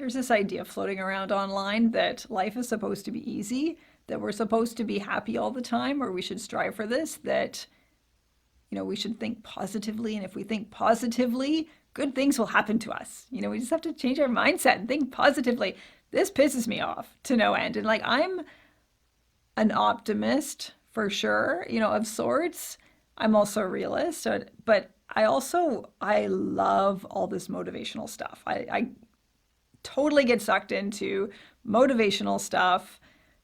There's this idea floating around online that life is supposed to be easy, that we're supposed to be happy all the time, or we should strive for this, that, we should think positively. And if we think positively, good things will happen to us. We just have to change our mindset and think positively. This pisses me off to no end. And like, I'm an optimist for sure, of sorts. I'm also a realist, but I love all this motivational stuff. I totally get sucked into motivational stuff,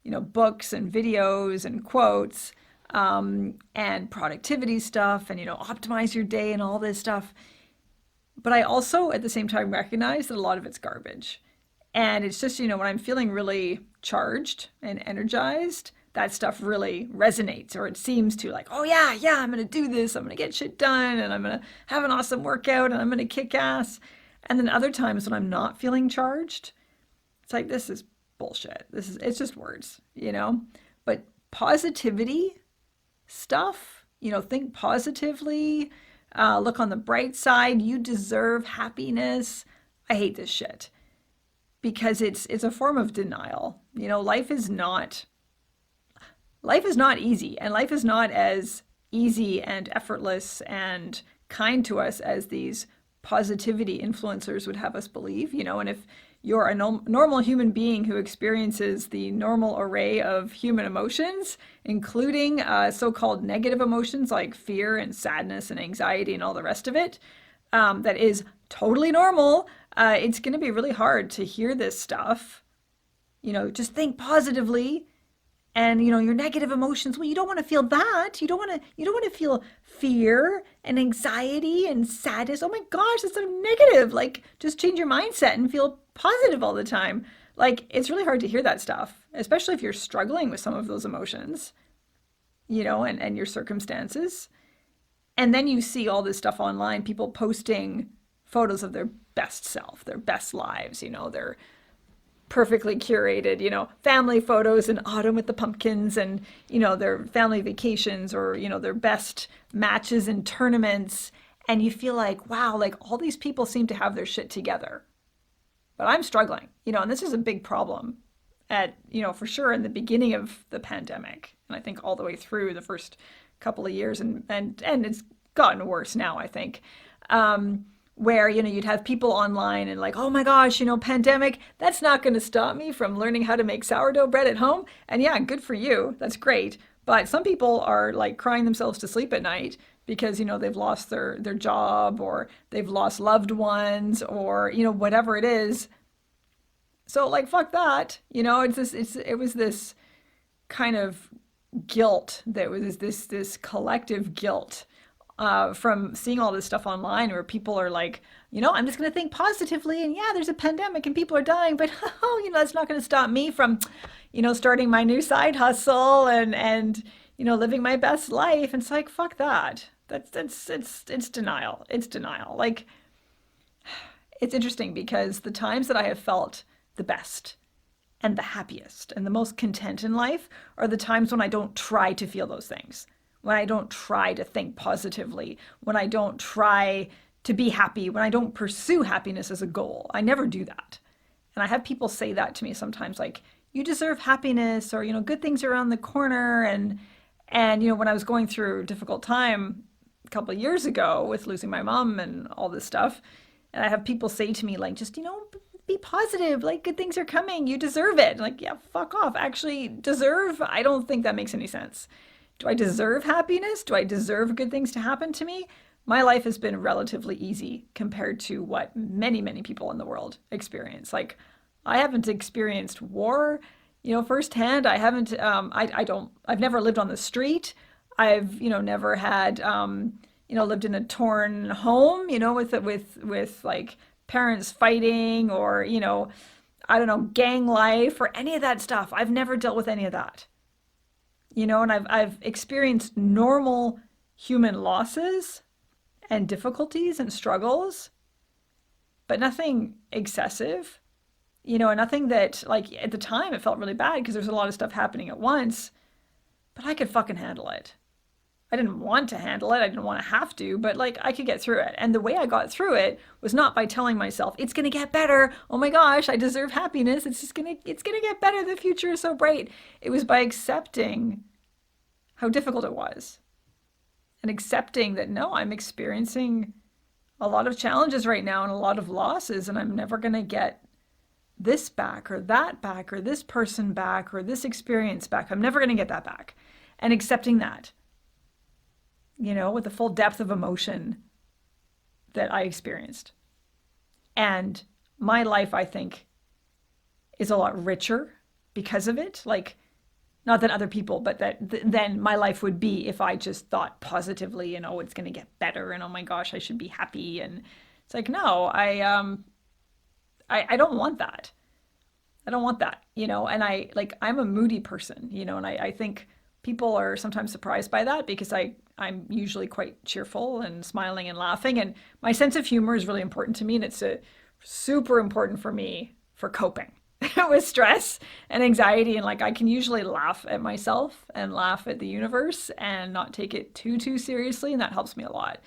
books and videos and quotes, and productivity stuff and, optimize your day and all this stuff. But I also at the same time recognize that a lot of it's garbage. And it's just, when I'm feeling really charged and energized, that stuff really resonates, or it seems to, like, oh yeah, yeah, I'm going to do this. I'm going to get shit done, and I'm going to have an awesome workout, and I'm going to kick ass. And then other times when I'm not feeling charged, it's like, this is bullshit. It's just words, But positivity stuff, think positively, look on the bright side. You deserve happiness. I hate this shit because it's a form of denial. Life is not easy, and life is not as easy and effortless and kind to us as these positivity influencers would have us believe, and if you're a normal human being who experiences the normal array of human emotions, including so-called negative emotions like fear and sadness and anxiety and all the rest of it, that is totally normal, it's going to be really hard to hear this stuff. Just think positively. And your negative emotions, well, you don't want to feel that. You don't want to feel fear and anxiety and sadness. Oh my gosh, that's so negative. Like, just change your mindset and feel positive all the time. Like, it's really hard to hear that stuff, especially if you're struggling with some of those emotions, and your circumstances. And then you see all this stuff online, people posting photos of their best self, their best lives, their perfectly curated, family photos in autumn with the pumpkins, and, their family vacations, or, their best matches and tournaments. And you feel like, wow, like all these people seem to have their shit together. But I'm struggling, and this is a big problem for sure in the beginning of the pandemic. And I think all the way through the first couple of years, and it's gotten worse now, I think. Where, you'd have people online and like, oh my gosh, pandemic, that's not going to stop me from learning how to make sourdough bread at home. And yeah, good for you. That's great. But some people are like crying themselves to sleep at night because, they've lost their job, or they've lost loved ones, or, whatever it is. So like, fuck that. It was this kind of guilt that was this collective guilt from seeing all this stuff online where people are like, I'm just going to think positively, and yeah, there's a pandemic and people are dying, but oh, that's not going to stop me from, starting my new side hustle and living my best life. And it's like, fuck that. It's denial. It's denial. Like, it's interesting because the times that I have felt the best and the happiest and the most content in life are the times when I don't try to feel those things, when I don't try to think positively, when I don't try to be happy, when I don't pursue happiness as a goal. I never do that. And I have people say that to me sometimes, like, you deserve happiness, or, good things are around the corner. And when I was going through a difficult time a couple of years ago with losing my mom and all this stuff, and I have people say to me, like, just, be positive, like, good things are coming, you deserve it. Like, yeah, fuck off. Actually, deserve? I don't think that makes any sense. Do I deserve happiness? Do I deserve good things to happen to me? My life has been relatively easy compared to what many, many people in the world experience. Like, I haven't experienced war, firsthand. I haven't, I've never lived on the street. I've, never had, lived in a torn home, with like parents fighting, or, I don't know, gang life or any of that stuff. I've never dealt with any of that. And I've experienced normal human losses and difficulties and struggles, but nothing excessive, and nothing that, like, at the time it felt really bad because there's a lot of stuff happening at once, but I could fucking handle it. I didn't want to handle it. I didn't want to have to, but like I could get through it. And the way I got through it was not by telling myself, it's going to get better. Oh my gosh, I deserve happiness. It's going to get better. The future is so bright. It was by accepting how difficult it was and accepting that no, I'm experiencing a lot of challenges right now and a lot of losses, and I'm never going to get this back or that back or this person back or this experience back. I'm never going to get that back. And accepting that, with the full depth of emotion that I experienced. And my life, I think, is a lot richer because of it. Like, not than other people, but then my life would be if I just thought positively and, oh, it's going to get better and, oh my gosh, I should be happy. And it's like, no, I don't want that. I don't want that, and I'm a moody person, and I think people are sometimes surprised by that because I'm usually quite cheerful and smiling and laughing. And my sense of humor is really important to me. And it's super important for me for coping with stress and anxiety. And like, I can usually laugh at myself and laugh at the universe and not take it too seriously. And that helps me a lot.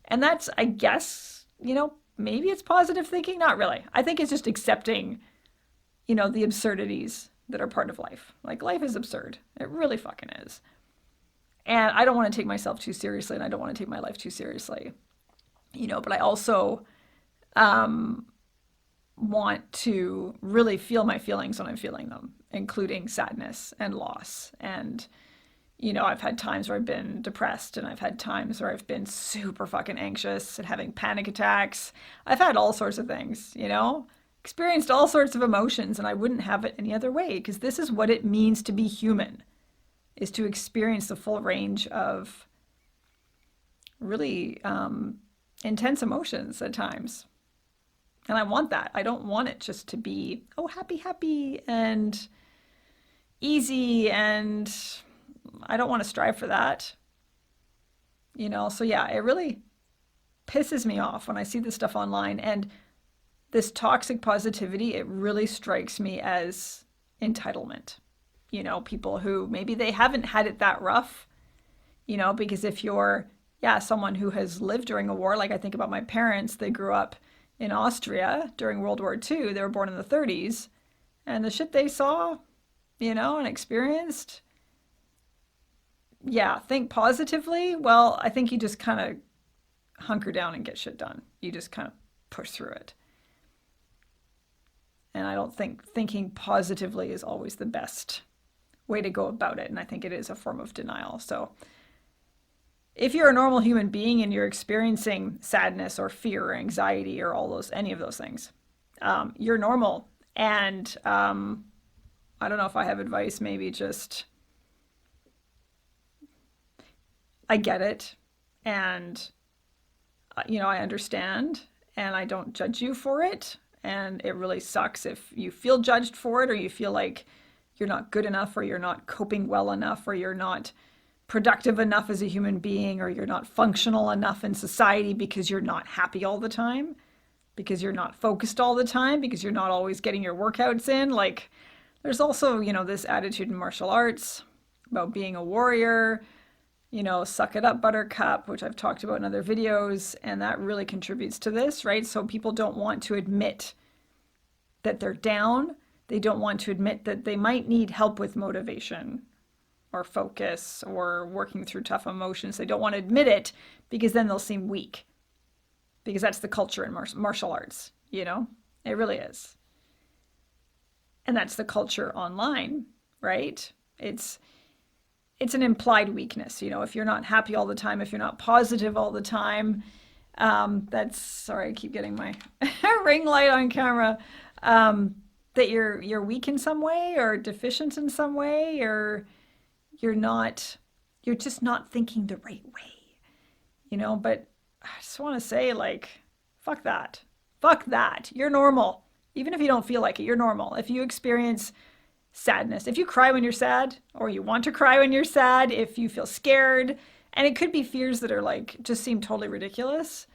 And that's, I guess, maybe it's positive thinking. Not really. I think it's just accepting, the absurdities that are part of life. Like, life is absurd. It really fucking is. And I don't want to take myself too seriously, and I don't want to take my life too seriously, but I also want to really feel my feelings when I'm feeling them, including sadness and loss. And, I've had times where I've been depressed, and I've had times where I've been super fucking anxious and having panic attacks. I've had all sorts of things, experienced all sorts of emotions, and I wouldn't have it any other way, because this is what it means to be human, is to experience the full range of really intense emotions at times. And I want that. I don't want it just to be, oh, happy and easy, and I don't want to strive for that. So yeah, it really pisses me off when I see this stuff online, and this toxic positivity, it really strikes me as entitlement. People who maybe they haven't had it that rough, because if you're, someone who has lived during a war, like I think about my parents, they grew up in Austria during World War II. They were born in the 30s, and the shit they saw, and experienced, think positively. Well, I think you just kind of hunker down and get shit done. You just kind of push through it. And I don't think thinking positively is always the best way to go about it. And I think it is a form of denial. So if you're a normal human being and you're experiencing sadness or fear or anxiety or any of those things, you're normal. And I don't know if I have advice, maybe just, I get it. And, I understand, and I don't judge you for it. And it really sucks if you feel judged for it, or you feel like you're not good enough, or you're not coping well enough, or you're not productive enough as a human being, or you're not functional enough in society because you're not happy all the time, because you're not focused all the time, because you're not always getting your workouts in. Like, there's also, this attitude in martial arts about being a warrior, suck it up, buttercup, which I've talked about in other videos, and that really contributes to this, right? So people don't want to admit that they're down. They don't want to admit that they might need help with motivation or focus or working through tough emotions. They don't want to admit it because then they'll seem weak, because that's the culture in martial arts, It really is. And that's the culture online, right? It's an implied weakness, if you're not happy all the time, if you're not positive all the time, sorry, I keep getting my ring light on camera, that you're weak in some way or deficient in some way, or you're just not thinking the right way, but I just want to say, like, fuck that. You're normal. Even if you don't feel like it, you're normal. If you experience sadness, if you cry when you're sad, or you want to cry when you're sad, if you feel scared, and it could be fears that are like, just seem totally ridiculous,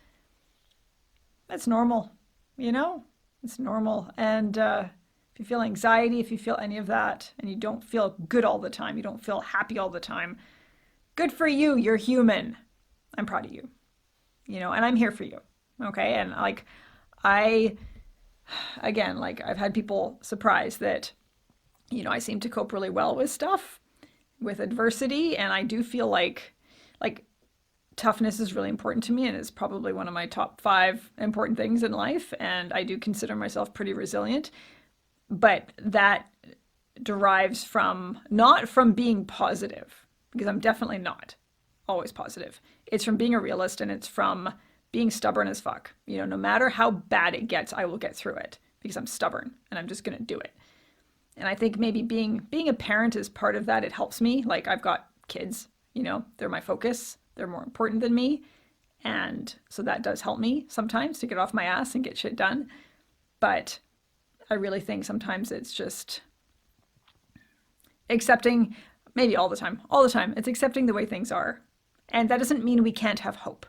that's normal, it's normal. And if you feel anxiety, if you feel any of that, and you don't feel good all the time, you don't feel happy all the time, Good for you. You're human. I'm proud of you, and I'm here for you. Okay. And like, I, again, like I've had people surprised that, I seem to cope really well with stuff, with adversity. And I do feel like toughness is really important to me and is probably one of my top 5 important things in life. And I do consider myself pretty resilient, but that derives from not from being positive, because I'm definitely not always positive. It's from being a realist, and it's from being stubborn as fuck. No matter how bad it gets, I will get through it because I'm stubborn and I'm just going to do it. And I think maybe being a parent is part of that. It helps me. Like I've got kids, they're my focus. They're more important than me. And so that does help me sometimes to get off my ass and get shit done. But I really think sometimes it's just accepting, maybe all the time, it's accepting the way things are. And that doesn't mean we can't have hope.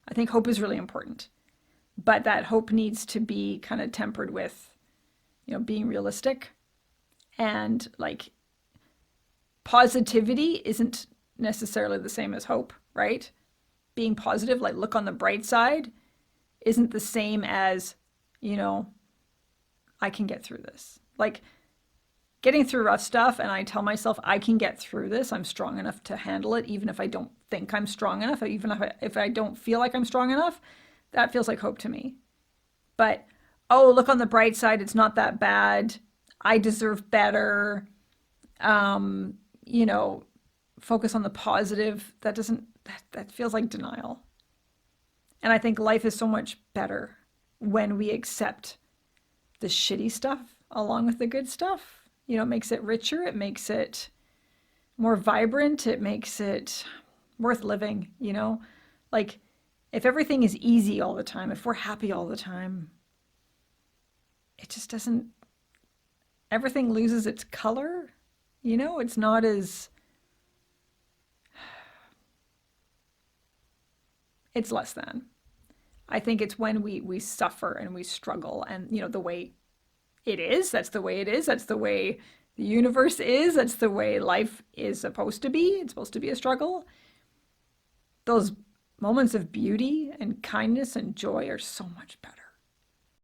I think hope is really important. But that hope needs to be kind of tempered with, being realistic. And like positivity isn't necessarily the same as hope, right? Being positive, like look on the bright side, isn't the same as, I can get through this. Like getting through rough stuff, and I tell myself I can get through this. I'm strong enough to handle it, even if I don't think I'm strong enough, even if I don't feel like I'm strong enough. That feels like hope to me. But oh, look on the bright side, it's not that bad. I deserve better. Um, you know, Focus on the positive. That feels like denial. And I think life is so much better when we accept the shitty stuff along with the good stuff. It makes it richer, it makes it more vibrant, it makes it worth living. Like if everything is easy all the time, if we're happy all the time, it just doesn't, everything loses its color. It's not as, it's less than. I think it's when we suffer and we struggle, and the way it is, that's the way it is, that's the way the universe is, that's the way life is supposed to be. It's supposed to be a struggle. Those moments of beauty and kindness and joy are so much better.